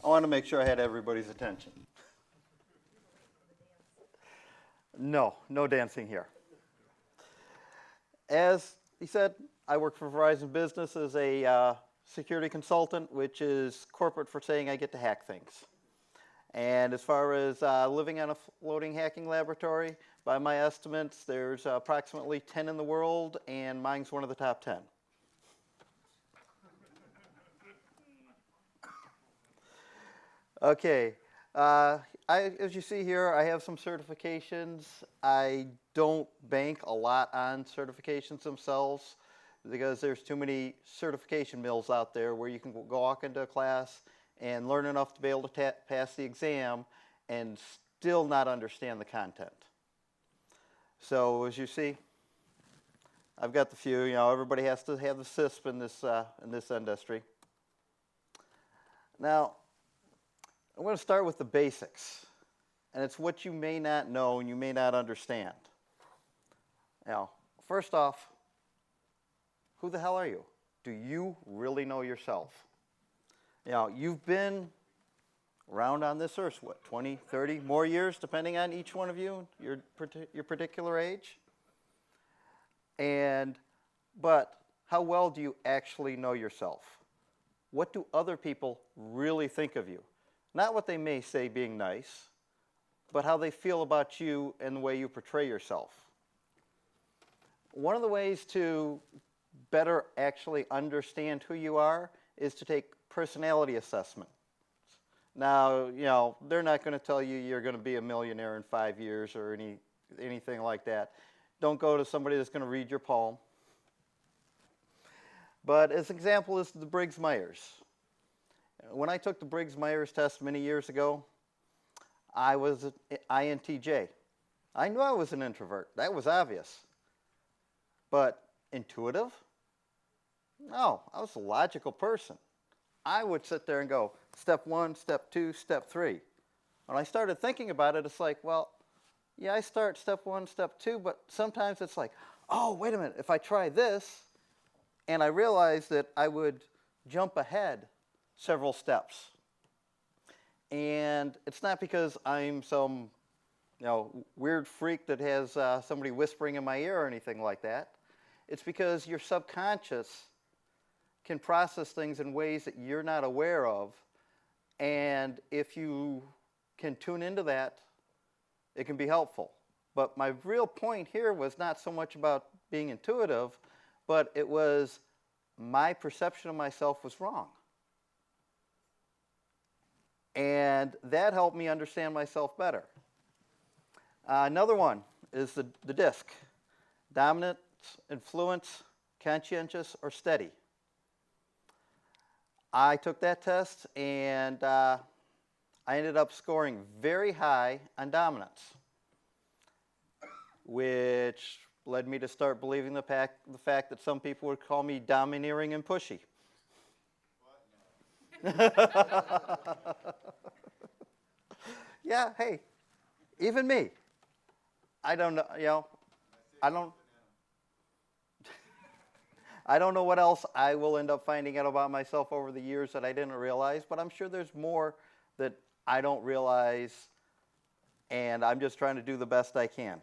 I want to make sure I had everybody's attention. No, no dancing here. As he said, I work for Verizon Business as a security consultant, which is corporate for saying I get to hack things. And as far as living on a floating hacking laboratory, by my estimates, there's approximately 10 in the world, and mine's one of the top 10. Okay, as you see here, I have some certifications. I don't bank a lot on certifications themselves because there's too many certification mills out there where you can go walk into a class and learn enough to be able to pass the exam and still not understand the content. So as you see, I've got the few. You know, everybody has to have the CISP in this industry. Now, I'm going to start with the basics, and it's what you may not know and you may not understand. Now, first off, who the hell are you? Do you really know yourself? You know, you've been around on this earth, what, 20, 30 more years, depending on each one of you, your particular age? But how well do you actually know yourself? What do other people really think of you? Not what they may say being nice, but how they feel about you and the way you portray yourself. One of the ways to better actually understand who you are is to take personality assessments. Now, you know, they're not going to tell you you're going to be a millionaire in 5 years or anything like that. Don't go to somebody that's going to read your palm. But as an example is the Briggs-Myers. When I took the Briggs-Myers test many years ago, I was an INTJ. I knew I was an introvert. That was obvious. But intuitive? No, I was a logical person. I would sit there and go, step 1, step 2, step 3. When I started thinking about it, it's like, well, yeah, I start step 1, step 2, but sometimes it's like, oh, wait a minute, if I try this, and I realized that I would jump ahead several steps. And it's not because I'm some, you know, weird freak that has somebody whispering in my ear or anything like that. It's because your subconscious can process things in ways that you're not aware of, and if you can tune into that, it can be helpful. But my real point here was not so much about being intuitive, but it was my perception of myself was wrong. And that helped me understand myself better. Another one is the DISC, dominant, influence, conscientious, or steady. I took that test, and I ended up scoring very high on dominance, which led me to start believing the fact that some people would call me domineering and pushy. Yeah, hey, even me. I don't know, you know, I don't know what else I will end up finding out about myself over the years that I didn't realize, but I'm sure there's more that I don't realize, and I'm just trying to do the best I can.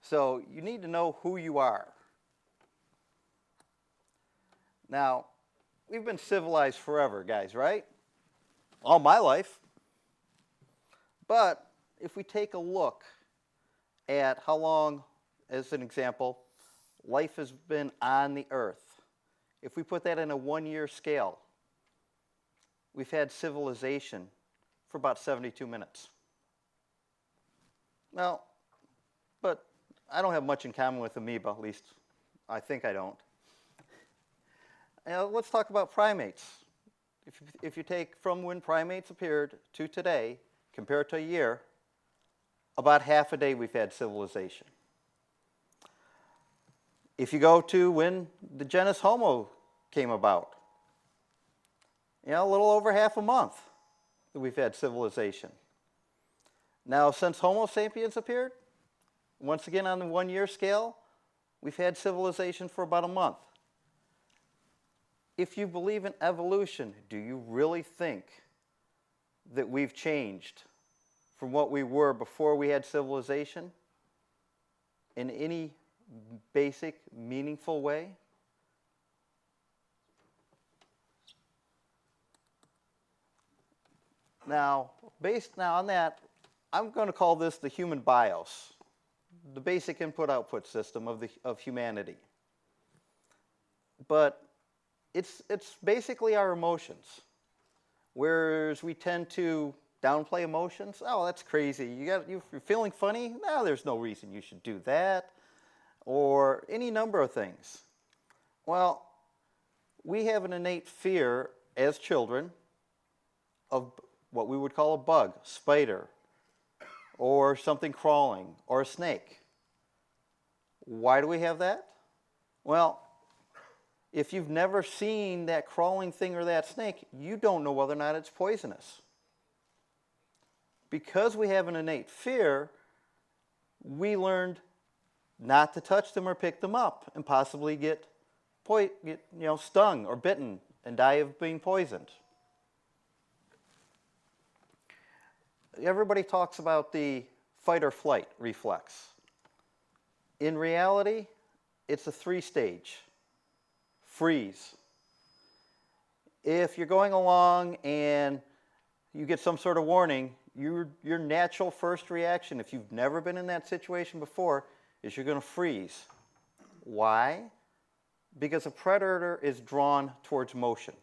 So you need to know who you are. Now, we've been civilized forever, guys, right? All my life. But if we take a look at how long, as an example, life has been on the earth, if we put that in a 1-year scale, we've had civilization for about 72 minutes. Now, but I don't have much in common with amoeba, at least I think I don't. Now, let's talk about primates. If you take from when primates appeared to today, compared to a year, about half a day we've had civilization. If you go to when the genus Homo came about, you know, a little over half a month that we've had civilization. Now, since Homo sapiens appeared, once again on the 1-year scale, we've had civilization for about a month. If you believe in evolution, do you really think that we've changed from what we were before we had civilization in any basic, meaningful way? Now, based now on that, I'm going to call this the human BIOS, the basic input-output system of humanity. But it's basically our emotions. Whereas we tend to downplay emotions. Oh, that's crazy. You're feeling funny? No, there's no reason you should do that. Or any number of things. Well, we have an innate fear as children of what we would call a bug, spider, or something crawling, or a snake. Why do we have that? Well, if you've never seen that crawling thing or that snake, you don't know whether or not it's poisonous. Because we have an innate fear, we learned not to touch them or pick them up and possibly get stung or bitten and die of being poisoned. Everybody talks about the fight or flight reflex. In reality, it's a 3-stage. Freeze. If you're going along and you get some sort of warning, your natural first reaction, if you've never been in that situation before, is you're going to freeze. Why? Because a predator is drawn towards motion.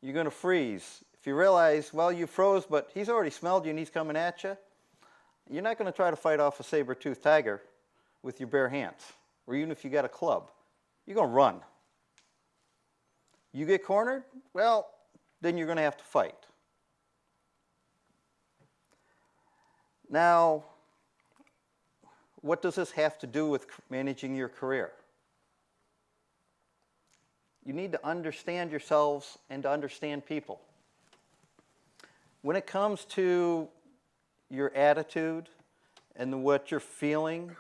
You're going to freeze. If you realize, well, you froze, but he's already smelled you and he's coming at you, you're not going to try to fight off a saber-toothed tiger with your bare hands, or even if you got a club. You're going to run. You get cornered, well, then you're going to have to fight. Now, what does this have to do with managing your career? You need to understand yourselves and to understand people. When it comes to your attitude and what you're feeling,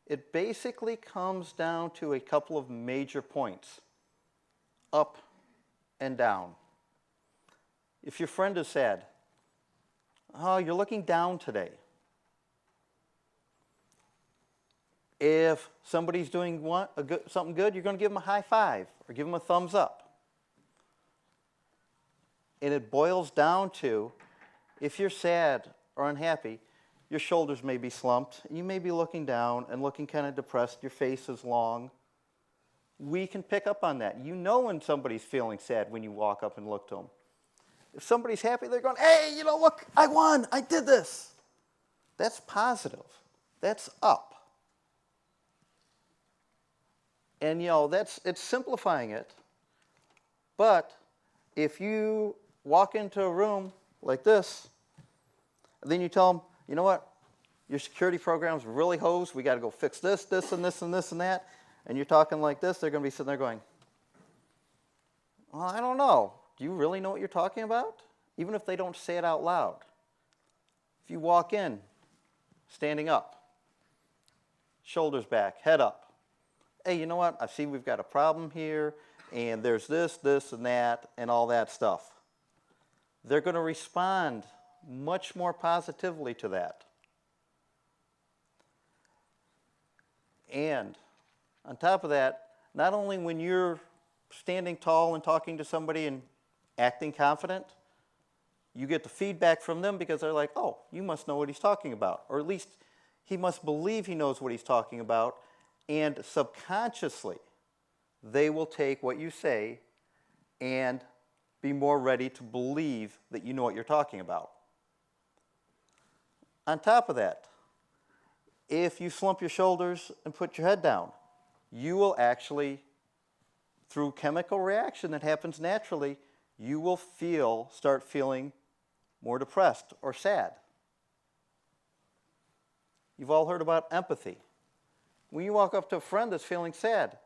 it basically comes down to a couple of major points, up and down. If your friend is sad, oh, you're looking down today. If somebody's doing something good, you're going to give them a high five or give them a thumbs up. And it boils down to, if you're sad or unhappy, your shoulders may be slumped, and you may be looking down and looking kind of depressed, your face is long. We can pick up on that. You know when somebody's feeling sad when you walk up and look to them. If somebody's happy, they're going, hey, look, I won, I did this. That's positive. That's up. And it's simplifying it. But if you walk into a room like this, and then you tell them, you know what, your security program's really hosed, we got to go fix this, this, and this, and this, and that, and you're talking like this, they're going to be sitting there going, well, I don't know. Do you really know what you're talking about? Even if they don't say it out loud. If you walk in, standing up, shoulders back, head up. Hey, you know what? I see we've got a problem here, and there's this, this, and that, and all that stuff. They're going to respond much more positively to that. And on top of that, not only when you're standing tall and talking to somebody and acting confident, you get the feedback from them because they're like, oh, you must know what he's talking about. Or at least he must believe he knows what he's talking about. And subconsciously, they will take what you say and be more ready to believe that you know what you're talking about. On top of that, if you slump your shoulders and put your head down, you will actually, through chemical reaction that happens naturally, you will start feeling more depressed or sad. You've all heard about empathy. When you walk up to a friend that's feeling sad,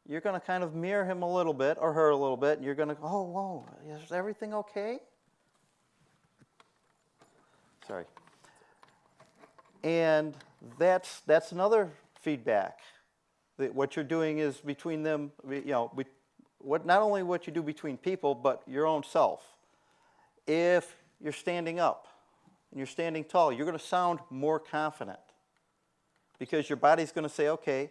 you're going to kind of mirror him a little bit or her a little bit, and you're going to go, oh, whoa, is everything okay? Sorry. And that's another feedback. That what you're doing is between them, not only what you do between people, but your own self. If you're standing up and you're standing tall, you're going to sound more confident because your body's going to say, okay,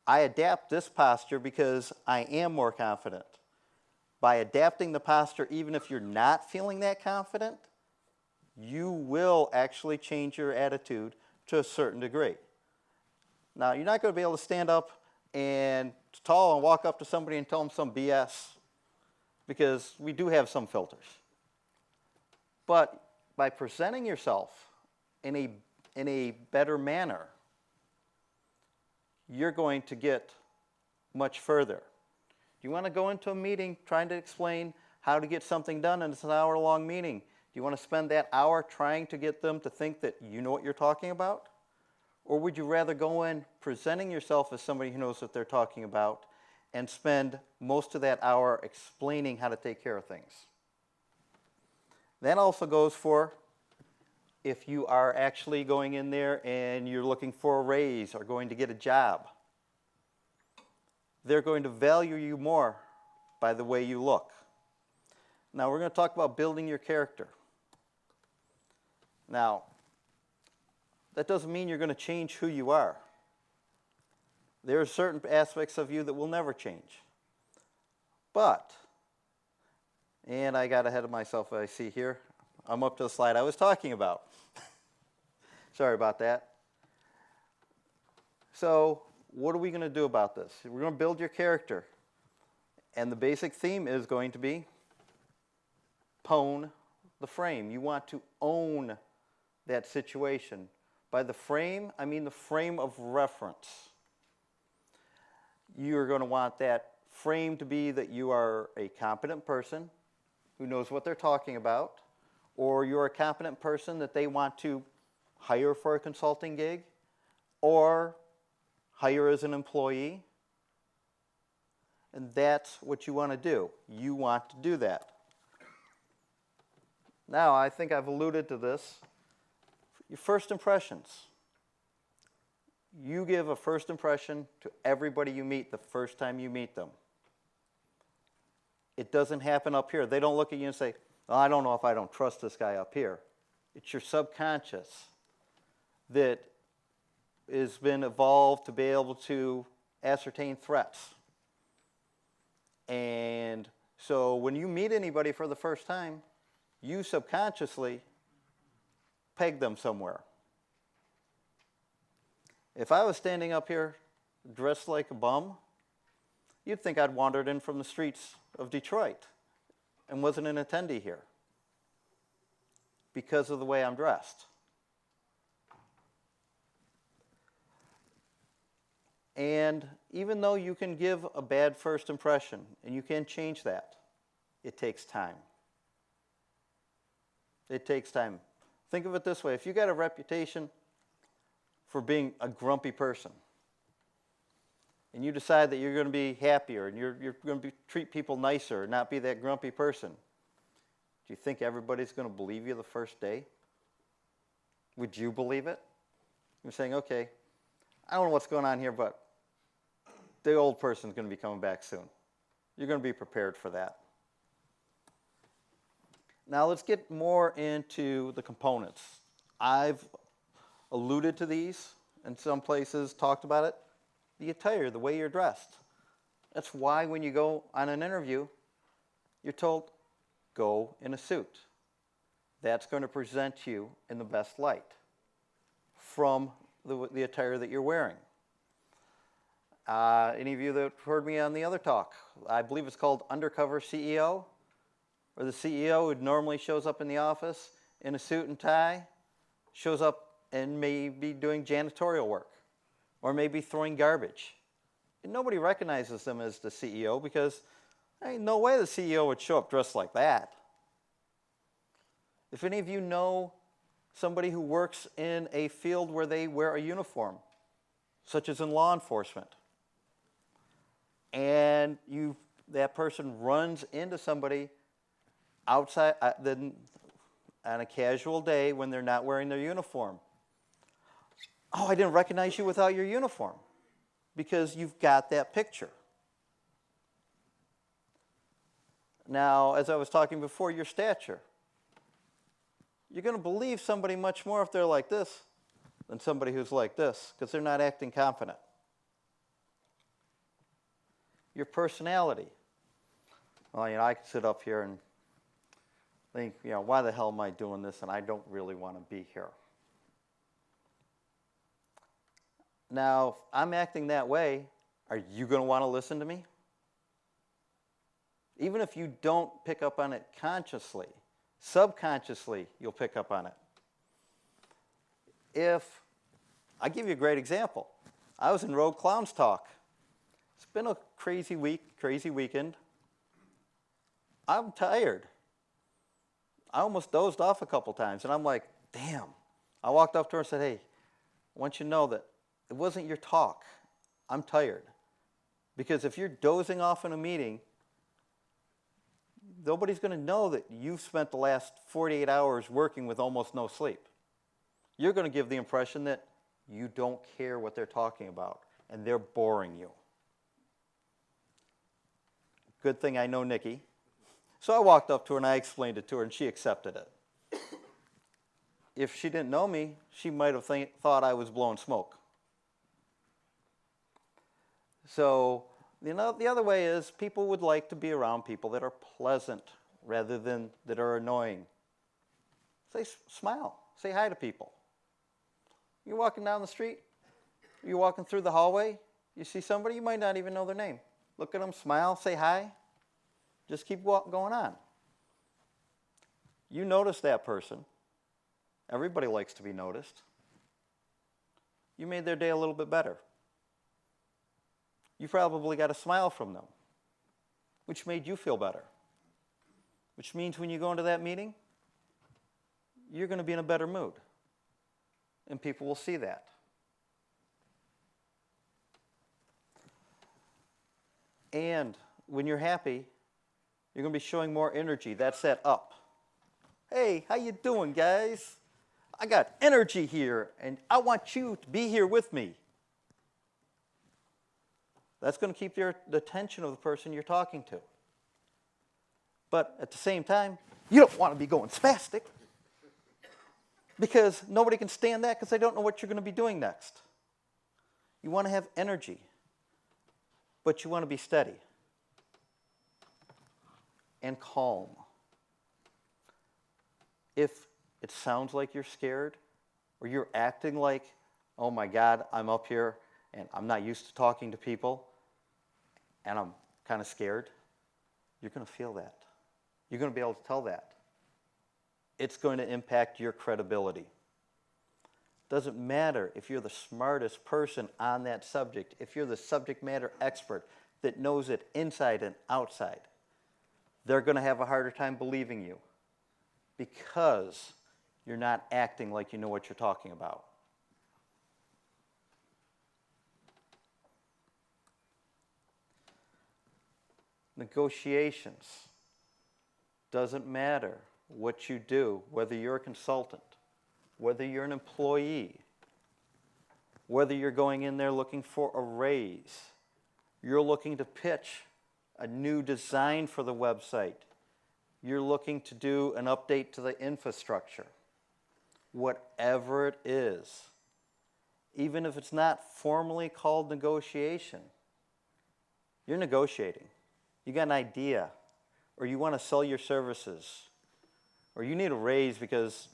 I adapt this posture because I am more confident. By adapting the posture, even if you're not feeling that confident, you will actually change your attitude to a certain degree. Now, you're not going to be able to stand up and tall and walk up to somebody and tell them some BS because we do have some filters. But by presenting yourself in a better manner, you're going to get much further. Do you want to go into a meeting trying to explain how to get something done and it's an hour-long meeting? Do you want to spend that hour trying to get them to think that you know what you're talking about? Or would you rather go in presenting yourself as somebody who knows what they're talking about and spend most of that hour explaining how to take care of things? That also goes for if you are actually going in there and you're looking for a raise or going to get a job. They're going to value you more by the way you look. Now we're going to talk about building your character. Now, that doesn't mean you're going to change who you are. There are certain aspects of you that will never change. But, and I got ahead of myself, I see here. I'm up to the slide I was talking about. Sorry about that. So, what are we going to do about this? We're going to build your character. And the basic theme is going to be pwn the frame. You want to own that situation. By the frame, I mean the frame of reference. You're going to want that frame to be that you are a competent person who knows what they're talking about, or you're a competent person that they want to hire for a consulting gig, or hire as an employee. And that's what you want to do. You want to do that. Now, I think I've alluded to this. Your first impressions. You give a first impression to everybody you meet the first time you meet them. It doesn't happen up here. They don't look at you and say, oh, I don't know if I don't trust this guy up here. It's your subconscious that has been evolved to be able to ascertain threats. And so when you meet anybody for the first time, you subconsciously peg them somewhere. If I was standing up here dressed like a bum, you'd think I'd wandered in from the streets of Detroit and wasn't an attendee here because of the way I'm dressed. And even though you can give a bad first impression, and you can change that, it takes time. It takes time. Think of it this way. If you got a reputation for being a grumpy person, and you decide that you're going to be happier, and you're going to treat people nicer, and not be that grumpy person, do you think everybody's going to believe you the first day? Would you believe it? You're saying, okay, I don't know what's going on here, but the old person's going to be coming back soon. You're going to be prepared for that. Now let's get more into the components. I've alluded to these in some places, talked about it. The attire, the way you're dressed. That's why when you go on an interview, you're told, go in a suit. That's going to present you in the best light from the attire that you're wearing. Any of you that heard me on the other talk, I believe it's called Undercover CEO, or the CEO who normally shows up in the office in a suit and tie, shows up and may be doing janitorial work, or maybe throwing garbage. And nobody recognizes them as the CEO because ain't no way the CEO would show up dressed like that. If any of you know somebody who works in a field where they wear a uniform, such as in law enforcement, and that person runs into somebody outside on a casual day when they're not wearing their uniform. Oh, I didn't recognize you without your uniform, because you've got that picture. Now, as I was talking before, your stature. You're going to believe somebody much more if they're like this than somebody who's like this, because they're not acting confident. Your personality. Well, I can sit up here and think, why the hell am I doing this, and I don't really want to be here. Now, if I'm acting that way, are you going to want to listen to me? Even if you don't pick up on it consciously, subconsciously, you'll pick up on it. I give you a great example. I was in Rogue Clowns Talk. It's been a crazy week, crazy weekend. I'm tired. I almost dozed off a couple times, and I'm like, damn. I walked up to her and said, hey, I want you to know that it wasn't your talk. I'm tired. Because if you're dozing off in a meeting, nobody's going to know that you've spent the last 48 hours working with almost no sleep. You're going to give the impression that you don't care what they're talking about, and they're boring you. Good thing I know Nikki. So I walked up to her and I explained it to her, and she accepted it. If she didn't know me, she might have thought I was blowing smoke. So, the other way is people would like to be around people that are pleasant rather than that are annoying. Smile. Say hi to people. You're walking down the street, you're walking through the hallway, you see somebody, you might not even know their name. Look at them, smile, say hi. Just keep going on. You notice that person. Everybody likes to be noticed. You made their day a little bit better. You probably got a smile from them, which made you feel better. Which means when you go into that meeting, you're going to be in a better mood. And people will see that. And when you're happy, you're going to be showing more energy. That's that up. Hey, how you doing, guys? I got energy here, and I want you to be here with me. That's going to keep the attention of the person you're talking to. But at the same time, you don't want to be going spastic, because nobody can stand that because they don't know what you're going to be doing next. You want to have energy, but you want to be steady and calm. If it sounds like you're scared, or you're acting like, oh my God, I'm up here and I'm not used to talking to people, and I'm kind of scared, you're going to feel that. You're going to be able to tell that. It's going to impact your credibility. Doesn't matter if you're the smartest person on that subject, if you're the subject matter expert that knows it inside and outside, they're going to have a harder time believing you because you're not acting like you know what you're talking about. Negotiations. Doesn't matter what you do, whether you're a consultant, whether you're an employee, whether you're going in there looking for a raise, you're looking to pitch a new design for the website, you're looking to do an update to the infrastructure, whatever it is, even if it's not formally called negotiation, you're negotiating. You got an idea, or you want to sell your services, or you need a raise because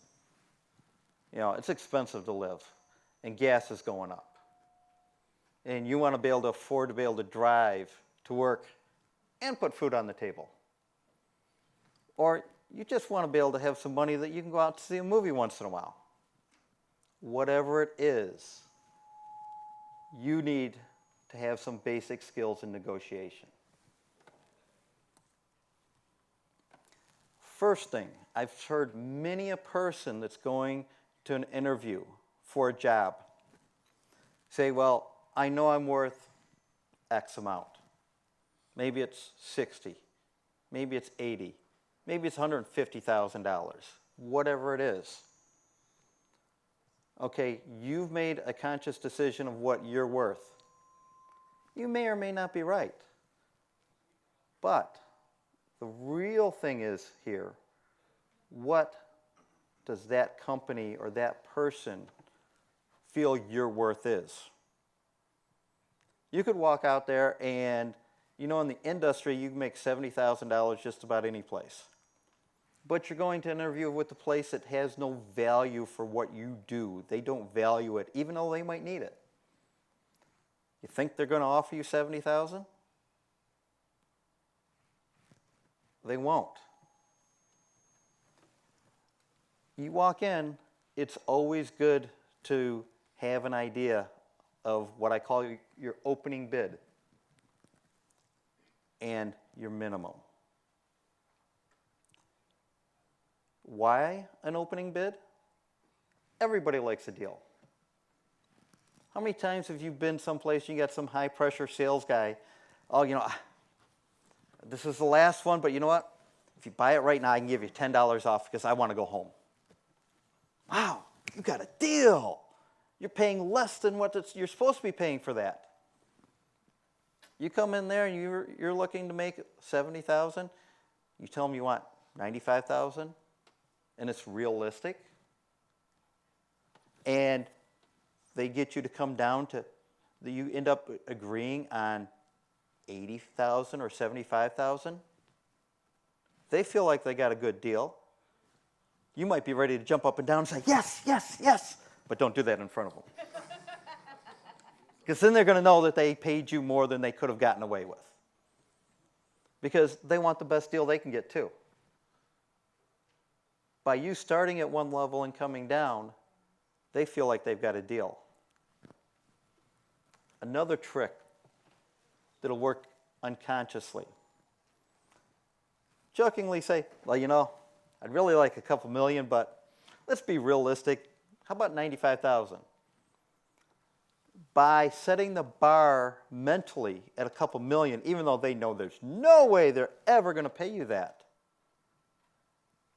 it's expensive to live and gas is going up, and you want to be able to afford to be able to drive to work and put food on the table. Or you just want to be able to have some money that you can go out to see a movie once in a while. Whatever it is, you need to have some basic skills in negotiation. First thing, I've heard many a person that's going to an interview for a job say, well, I know I'm worth X amount. Maybe it's 60, maybe it's 80, maybe it's $150,000, whatever it is. Okay, you've made a conscious decision of what you're worth. You may or may not be right. But The real thing is here, what does that company or that person feel your worth is? You could walk out there and, you know, in the industry, you can make $70,000 just about any place. But you're going to interview with a place that has no value for what you do. They don't value it, even though they might need it. You think they're going to offer you $70,000? They won't. You walk in, it's always good to have an idea of what I call your opening bid and your minimum. Why an opening bid? Everybody likes a deal. How many times have you been someplace and you got some high pressure sales guy, oh, you know, this is the last one, but you know what? If you buy it right now, I can give you $10 off because I want to go home. Wow, you got a deal. You're paying less than what you're supposed to be paying for that. You come in there and you're looking to make $70,000. You tell them you want $95,000, and it's realistic. And they get you to come down to, you end up agreeing on $80,000 or $75,000. They feel like they got a good deal. You might be ready to jump up and down and say, yes, yes, yes. But don't do that in front of them. Because then they're going to know that they paid you more than they could have gotten away with. Because they want the best deal they can get too. By you starting at one level and coming down, they feel like they've got a deal. Another trick that'll work unconsciously. Jokingly say, well, you know, I'd really like a couple million, but let's be realistic. How about 95,000? By setting the bar mentally at a couple million, even though they know there's no way they're ever going to pay you that,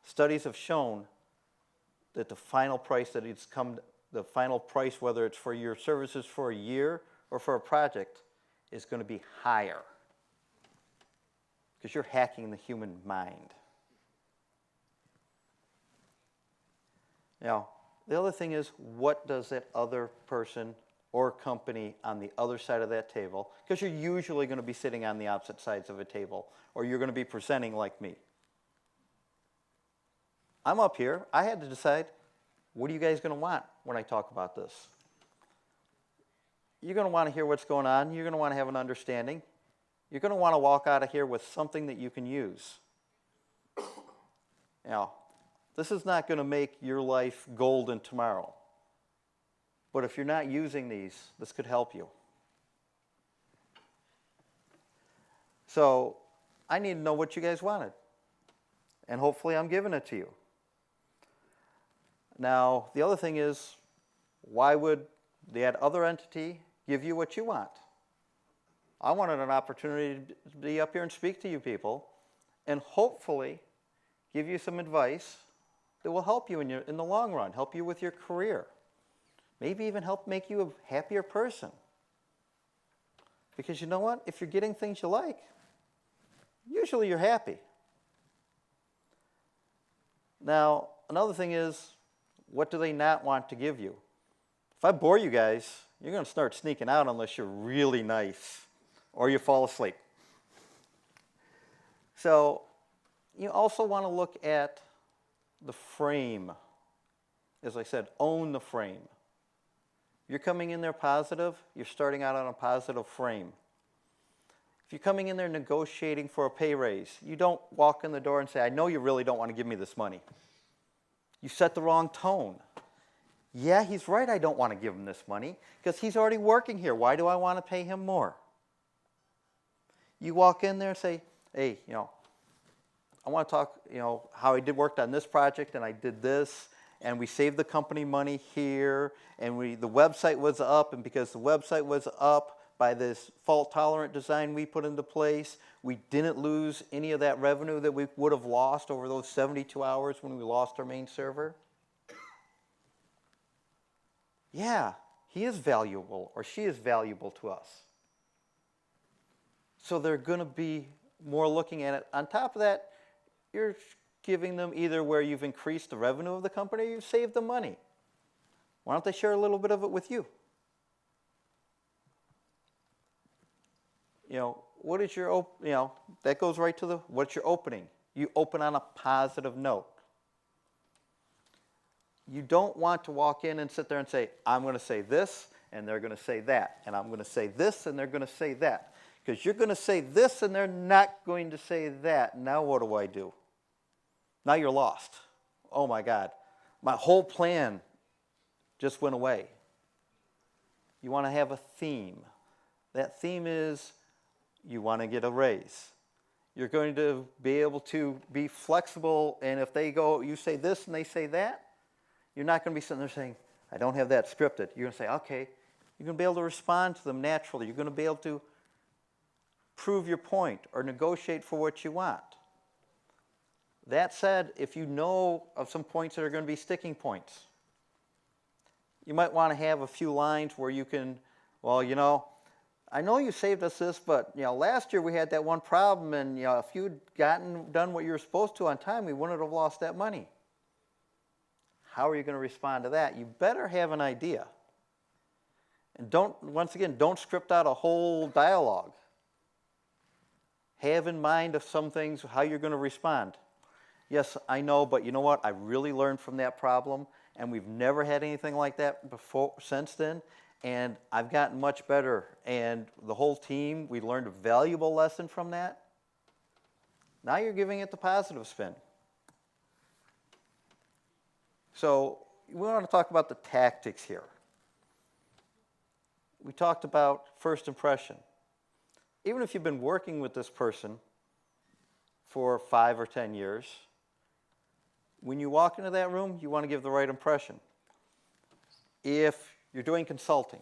studies have shown that the final price that it's come, the final price, whether it's for your services for a year or for a project, is going to be higher. Because you're hacking the human mind. Now, the other thing is, what does that other person or company on the other side of that table, because you're usually going to be sitting on the opposite sides of a table, or you're going to be presenting like me. I'm up here. I had to decide, what are you guys going to want when I talk about this? You're going to want to hear what's going on. You're going to want to have an understanding. You're going to want to walk out of here with something that you can use. Now, this is not going to make your life golden tomorrow. But if you're not using these, this could help you. So I need to know what you guys wanted. And hopefully I'm giving it to you. Now, the other thing is, why would that other entity give you what you want? I wanted an opportunity to be up here and speak to you people and hopefully give you some advice that will help you in the long run, help you with your career. Maybe even help make you a happier person. Because you know what? If you're getting things you like, usually you're happy. Now, another thing is, what do they not want to give you? If I bore you guys, you're going to start sneaking out unless you're really nice or you fall asleep. So you also want to look at the frame. As I said, own the frame. You're coming in there positive, you're starting out on a positive frame. If you're coming in there negotiating for a pay raise, you don't walk in the door and say, I know you really don't want to give me this money. You set the wrong tone. Yeah, he's right, I don't want to give him this money because he's already working here. Why do I want to pay him more? You walk in there and say, hey, you know, I want to talk, you know, how I worked on this project and I did this and we saved the company money here and the website was up, and because the website was up by this fault-tolerant design we put into place, we didn't lose any of that revenue that we would have lost over those 72 hours when we lost our main server. Yeah, he is valuable or she is valuable to us. So they're going to be more looking at it. On top of that, you're giving them either where you've increased the revenue of the company or you've saved them money. Why don't they share a little bit of it with you? What is your, that goes right to what's your opening? You open on a positive note. You don't want to walk in and sit there and say, I'm going to say this, and they're going to say that, and I'm going to say this, and they're going to say that. Because you're going to say this, and they're not going to say that. Now what do I do? Now you're lost. Oh my God. My whole plan just went away. You want to have a theme. That theme is you want to get a raise. You're going to be able to be flexible, and if you say this and they say that, you're not going to be sitting there saying, I don't have that scripted. You're going to say, okay. You're going to be able to respond to them naturally. You're going to be able to prove your point or negotiate for what you want. That said, if you know of some points that are going to be sticking points, you might want to have a few lines where you can, I know you saved us this, but last year we had that one problem, and if you'd done what you were supposed to on time, we wouldn't have lost that money. How are you going to respond to that? You better have an idea. And don't script out a whole dialogue. Have in mind of some things how you're going to respond. Yes, I know, but you know what? I really learned from that problem, and we've never had anything like that since then, and I've gotten much better. And the whole team, we learned a valuable lesson from that. Now you're giving it the positive spin. So we want to talk about the tactics here. We talked about first impression. Even if you've been working with this person for 5 or 10 years, when you walk into that room, you want to give the right impression. If you're doing consulting,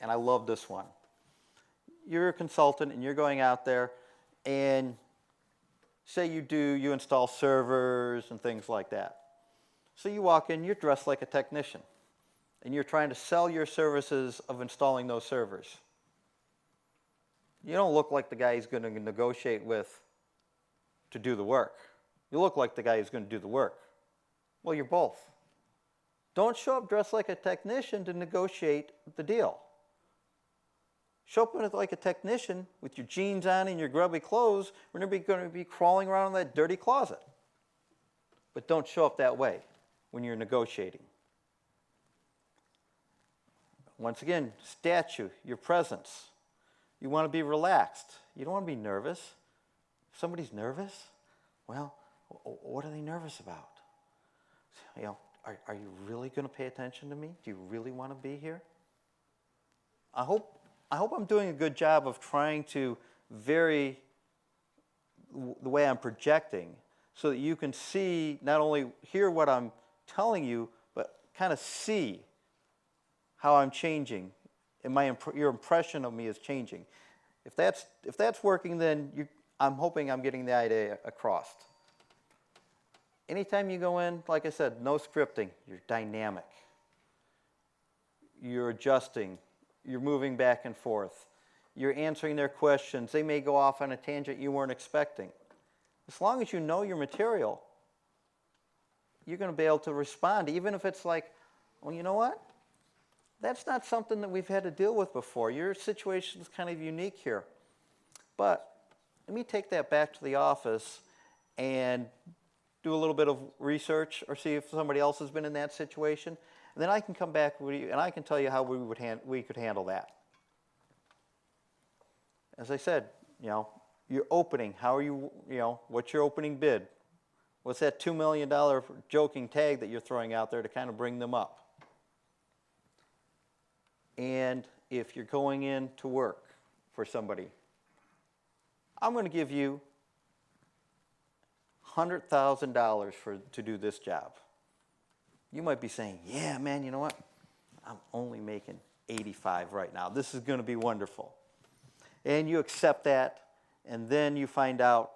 and I love this one, you're a consultant and you're going out there and say you install servers and things like that. So you walk in, you're dressed like a technician, and you're trying to sell your services of installing those servers. You don't look like the guy who's going to negotiate with to do the work. You look like the guy who's going to do the work. Well, you're both. Don't show up dressed like a technician to negotiate the deal. Show up like a technician with your jeans on and your grubby clothes. We're going to be crawling around in that dirty closet. But don't show up that way when you're negotiating. Once again, your presence. You want to be relaxed. You don't want to be nervous. If somebody's nervous, well, what are they nervous about? Are you really going to pay attention to me? Do you really want to be here? I hope I'm doing a good job of trying to vary the way I'm projecting so that you can see, not only hear what I'm telling you, but kind of see how I'm changing, and your impression of me is changing. If that's working, then I'm hoping I'm getting the idea across. Anytime you go in, like I said, no scripting. You're dynamic. You're adjusting. You're moving back and forth. You're answering their questions. They may go off on a tangent you weren't expecting. As long as you know your material, you're going to be able to respond, even if it's like, well, you know what? That's not something that we've had to deal with before. Your situation is kind of unique here. But let me take that back to the office and do a little bit of research or see if somebody else has been in that situation. And then I can come back with you and I can tell you how we could handle that. As I said, your opening, how are you, what's your opening bid? What's that $2 million joking tag that you're throwing out there to kind of bring them up? And if you're going in to work for somebody, I'm going to give you $100,000 to do this job. You might be saying, yeah, man, you know what? I'm only making 85 right now. This is going to be wonderful. And you accept that, and then you find out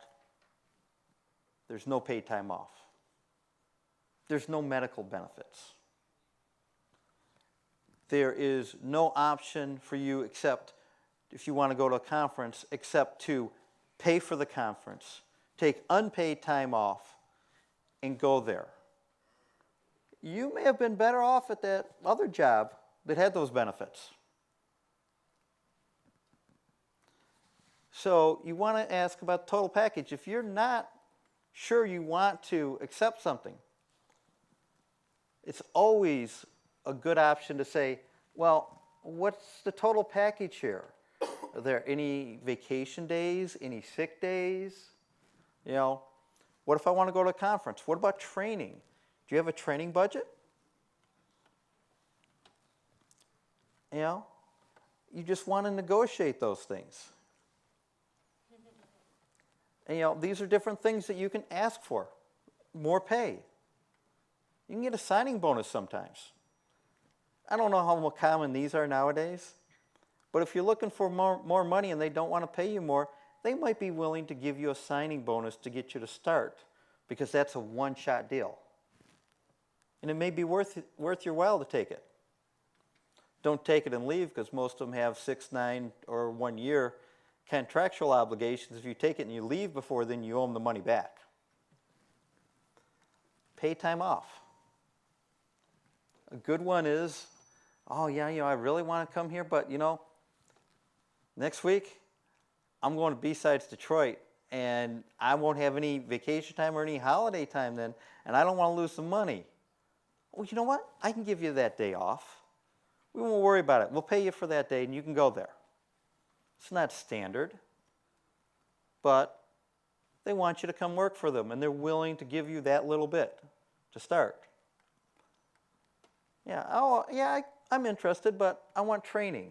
there's no paid time off. There's no medical benefits. There is no option for you except, if you want to go to a conference, except to pay for the conference, take unpaid time off, and go there. You may have been better off at that other job that had those benefits. So you want to ask about the total package. If you're not sure you want to accept something, it's always a good option to say, well, what's the total package here? Are there any vacation days, any sick days? You know, what if I want to go to a conference? What about training? Do you have a training budget? You know, you just want to negotiate those things. And, you know, these are different things that you can ask for. More pay. You can get a signing bonus sometimes. I don't know how common these are nowadays, but if you're looking for more money and they don't want to pay you more, they might be willing to give you a signing bonus to get you to start, because that's a one-shot deal. And it may be worth your while to take it. Don't take it and leave, because most of them have 6, 9, or 1 year contractual obligations. If you take it and you leave before then, you owe them the money back. Pay time off. A good one is, oh yeah, you know, I really want to come here, but you know, next week I'm going to B-Sides Detroit, and I won't have any vacation time or any holiday time then, and I don't want to lose some money. Well, you know what? I can give you that day off. We won't worry about it. We'll pay you for that day, and you can go there. It's not standard, but they want you to come work for them, and they're willing to give you that little bit to start. Yeah, oh, yeah, I'm interested, but I want training.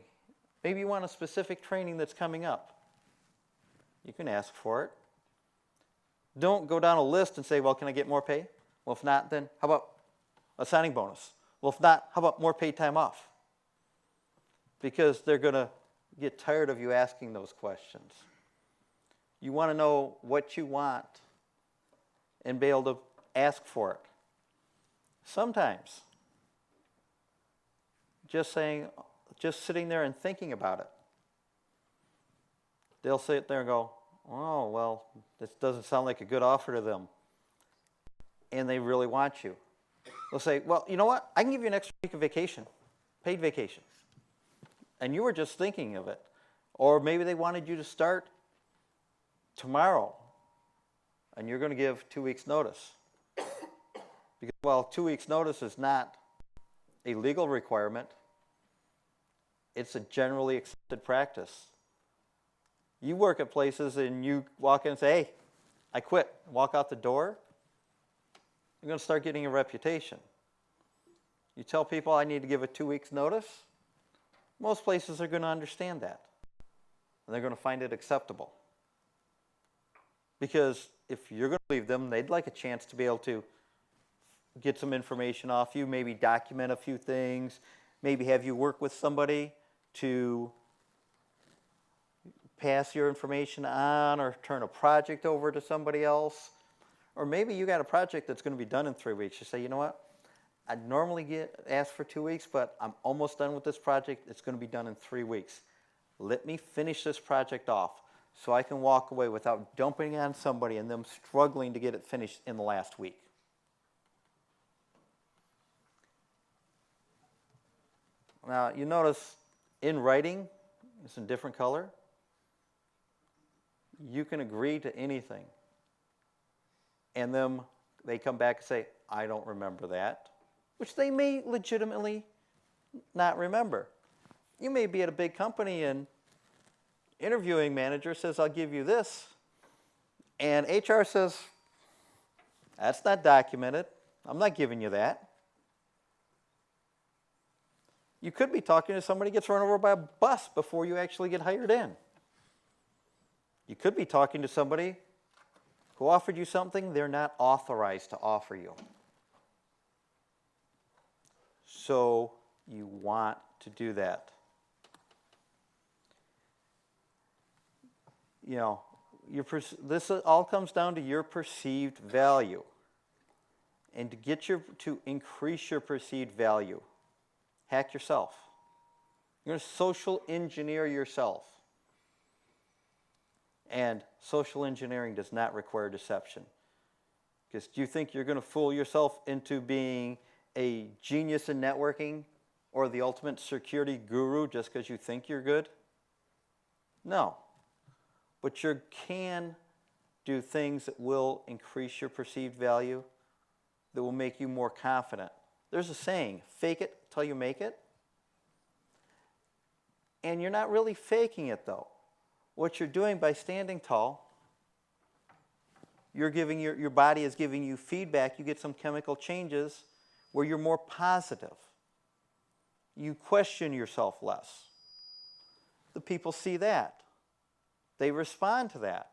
Maybe you want a specific training that's coming up. You can ask for it. Don't go down a list and say, well, can I get more pay? Well, if not, then how about a signing bonus? Well, if not, how about more paid time off? Because they're going to get tired of you asking those questions. You want to know what you want and be able to ask for it. Sometimes, just sitting there and thinking about it, they'll sit there and go, oh, well, this doesn't sound like a good offer to them. And they really want you. They'll say, well, you know what? I can give you an extra week of vacation, paid vacation. And you were just thinking of it. Or maybe they wanted you to start tomorrow, and you're going to give 2 weeks' notice. Because, well, 2 weeks' notice is not a legal requirement. It's a generally accepted practice. You work at places and you walk in and say, hey, I quit. Walk out the door, you're going to start getting a reputation. You tell people I need to give a 2 weeks' notice, most places are going to understand that. And they're going to find it acceptable. Because if you're going to leave them, they'd like a chance to be able to get some information off you, maybe document a few things, maybe have you work with somebody to pass your information on or turn a project over to somebody else. Or maybe you got a project that's going to be done in 3 weeks. You say, you know what? I'd normally ask for 2 weeks, but I'm almost done with this project. It's going to be done in 3 weeks. Let me finish this project off so I can walk away without dumping on somebody and them struggling to get it finished in the last week. Now, you notice in writing, it's in different color. You can agree to anything. And then they come back and say, I don't remember that, which they may legitimately not remember. You may be at a big company and interviewing manager says, I'll give you this. And HR says, that's not documented. I'm not giving you that. You could be talking to somebody who gets run over by a bus before you actually get hired in. You could be talking to somebody who offered you something they're not authorized to offer you. So you want to do that. You know, this all comes down to your perceived value. And to increase your perceived value, hack yourself. You're going to social engineer yourself. And social engineering does not require deception. Because do you think you're going to fool yourself into being a genius in networking or the ultimate security guru just because you think you're good? No. But you can do things that will increase your perceived value, that will make you more confident. There's a saying, fake it till you make it. And you're not really faking it, though. What you're doing by standing tall, you're giving your body is giving you feedback. You get some chemical changes where you're more positive. You question yourself less. The people see that. They respond to that.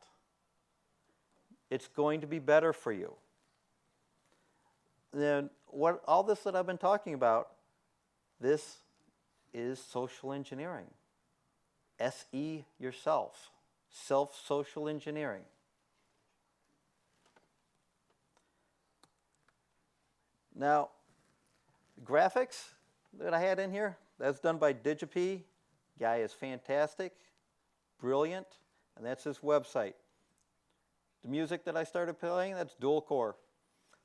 It's going to be better for you. Then all this that I've been talking about, this is social engineering. SE yourself. Self-social engineering. Now, graphics that I had in here, that's done by Digipy. Guy is fantastic, brilliant, and that's his website. The music that I started playing, that's dual core.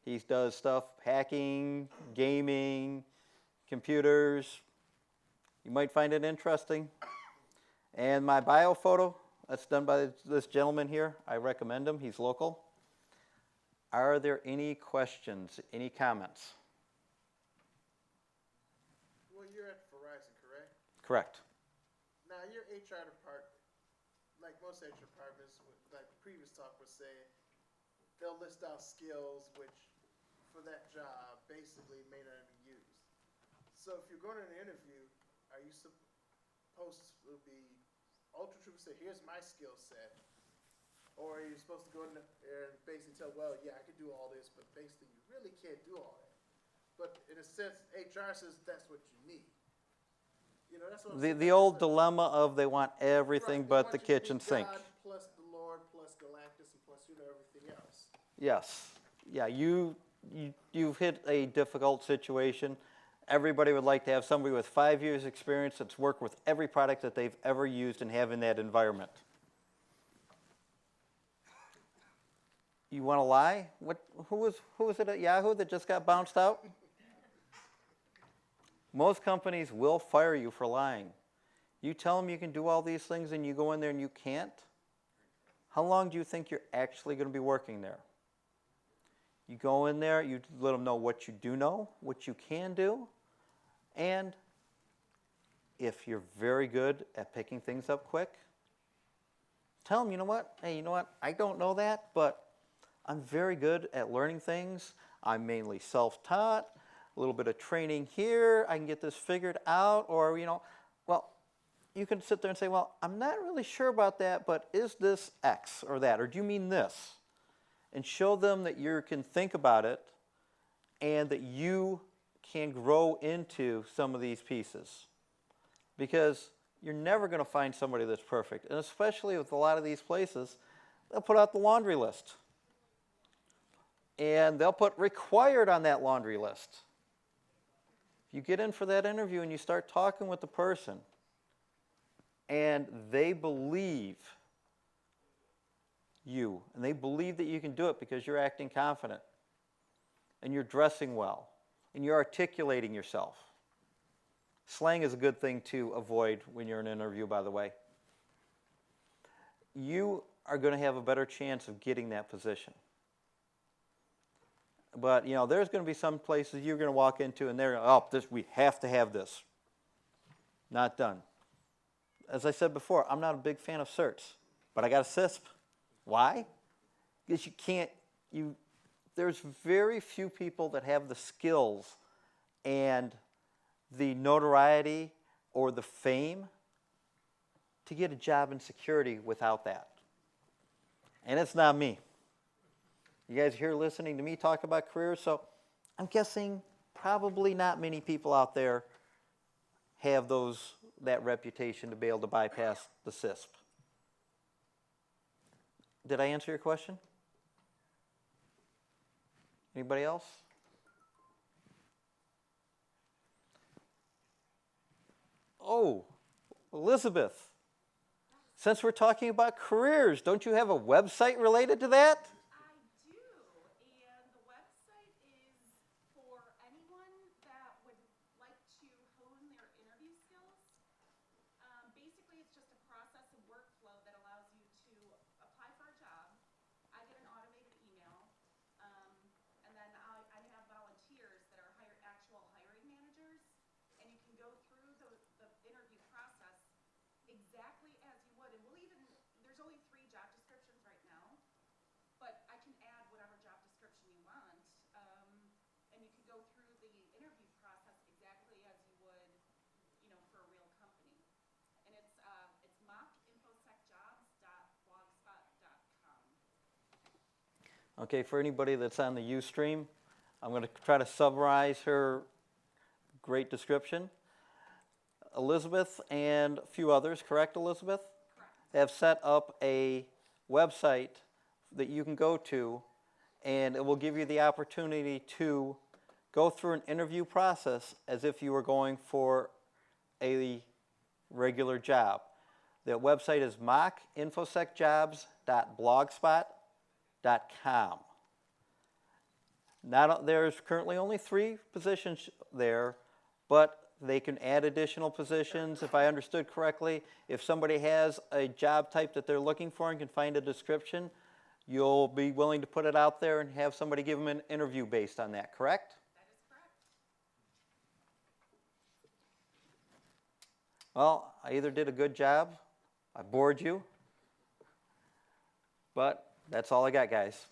He does stuff, hacking, gaming, computers. You might find it interesting. And my bio photo, that's done by this gentleman here. I recommend him. He's local. Are there any questions, any comments? Well, you're at Verizon, correct? Correct. Now, your HR department, like most HR departments, like the previous talk was saying, they'll list out skills which, for that job, basically may not be used. So if you're going to an interview, are you supposed to be ultra truthful, say, here's my skill set? Or are you supposed to go in there and basically tell, well, yeah, I can do all this, but basically you really can't do all that. But in a sense, HR says that's what you need. You know, that's what the old dilemma of they want everything right, but the kitchen sink. God plus the Lord plus Galactus and plus everything else. Yes. Yeah, you've hit a difficult situation. Everybody would like to have somebody with 5 years experience that's worked with every product that they've ever used and have in that environment. You want to lie? Who was it at Yahoo that just got bounced out? Most companies will fire you for lying. You tell them you can do all these things and you go in there and you can't? How long do you think you're actually going to be working there? You go in there, you let them know what you do know, what you can do, and if you're very good at picking things up quick, tell them, you know what? Hey, you know what? I don't know that, but I'm very good at learning things. I'm mainly self-taught, a little bit of training here. I can get this figured out. Or, well, you can sit there and say, well, I'm not really sure about that, but is this X or that? Or do you mean this? And show them that you can think about it and that you can grow into some of these pieces. Because you're never going to find somebody that's perfect. And especially with a lot of these places, they'll put out the laundry list. And they'll put required on that laundry list. If you get in for that interview and you start talking with the person and they believe you and they believe that you can do it because you're acting confident and you're dressing well and you're articulating yourself. Slang is a good thing to avoid when you're in an interview, by the way. You are going to have a better chance of getting that position. But, there's going to be some places you're going to walk into and they're, we have to have this. Not done. As I said before, I'm not a big fan of certs, but I got a CISP. Why? Because there's very few people that have the skills and the notoriety or the fame to get a job in security without that. And it's not me. You guys here listening to me talk about careers, so I'm guessing probably not many people out there have that reputation to be able to bypass the CISP. Did I answer your question? Anybody else? Oh, Elizabeth. Since we're talking about careers, don't you have a website related to that? I do, and the website is for anyone that would like to hone their interview skills. Basically, it's just a process and workflow that allows you to apply for a job. I get an automated email, and then I have volunteers that are actual hiring managers, and you can go through the interview process exactly as you would. And there's only 3 job descriptions right now, but I can add whatever job description you want, and you can go through the interview process exactly as you would, for a real company. And it's mockinfosecjobs.blogspot.com. Okay, for anybody that's on the Ustream, I'm going to try to summarize her great description. Elizabeth and a few others, correct, Elizabeth? Correct. Have set up a website that you can go to, and it will give you the opportunity to go through an interview process as if you were going for a regular job. The website is mockinfosecjobs.blogspot.com. There's currently only 3 positions there, but they can add additional positions. If I understood correctly, if somebody has a job type that they're looking for and can find a description, you'll be willing to put it out there and have somebody give them an interview based on that, correct? That is correct. Well, I either did a good job, I bored you, but that's all I got, guys.